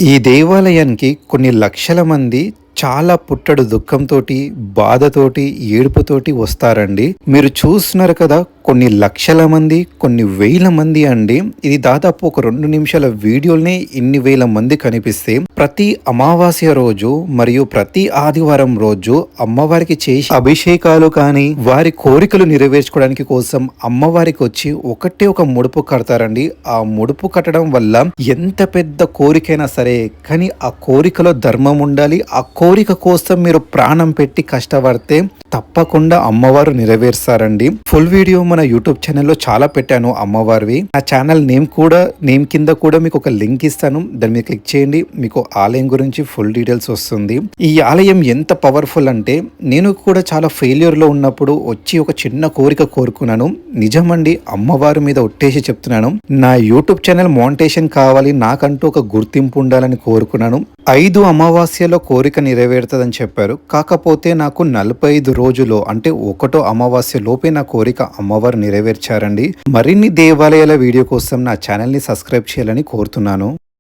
ఈ దేవాలయానికి కొన్ని లక్షల మంది చాలా పుట్టడు దుఃఖంతోటి, బాధతోటి, ఏడుపుతోటి వస్తారండి. మీరు చూస్తున్నారు కదా, కొన్ని లక్షల మంది, కొన్ని వేల మంది అండి. ఇది దాదాపు ఒక 2 నిమిషాల వీడియోల్నే ఇన్ని వేల మంది కనిపిస్తే, ప్రతి అమావాస్య రోజు మరియు ప్రతి ఆదివారం రోజు అమ్మవారికి చేసి అభిషేకాలు కానీ వారి కోరికలు నెరవేర్చుకోవడానికి కోసం అమ్మవారికి వచ్చి ఒకటే ఒక ముడుపు కడతారండి. ఆ ముడుపు కట్టడం వల్ల ఎంత పెద్ద కోరికైనా సరే, కానీ ఆ కోరికలో ధర్మం ఉండాలి. ఆ కోరిక కోసం మీరు ప్రాణం పెట్టి కష్టపడితే తప్పకుండా అమ్మవారు నెరవేరుస్తారండి. ఫుల్ వీడియో మన యూట్యూబ్ ఛానల్లో చాలా పెట్టాను అమ్మవారివి. ఆ ఛానల్ నేమ్ కింద కూడా మీకు ఒక లింక్ ఇస్తాను, దాని మీద క్లిక్ చేయండి. మీకు ఆలయం గురించి ఫుల్ డీటెయిల్స్ వస్తుంది. ఈ ఆలయం ఎంత పవర్ఫుల్ అంటే, నేను కూడా చాలా ఫెయిల్యూర్ లో ఉన్నప్పుడు వచ్చి ఒక చిన్న కోరిక కోరుకున్నాను. నిజమండి, అమ్మవారి మీద ఒట్టేసి చెప్తున్నాను. నా యూట్యూబ్ ఛానల్ మోనిటైజేషన్ కావాలి, నాకంటూ ఒక గుర్తింపు ఉండాలని కోరుకున్నాను. 5 అమావాస్యలో కోరిక నెరవేరుతుందని చెప్పారు. కాకపోతే నాకు 45 రోజులో అంటే 1వ అమావాస్య లోపే నా కోరిక అమ్మవారు నెరవేర్చారండి. మరిన్ని దేవాలయాల వీడియో కోసం నా ఛానల్ని సబ్స్క్రైబ్ చేయాలని కోరుతున్నాను.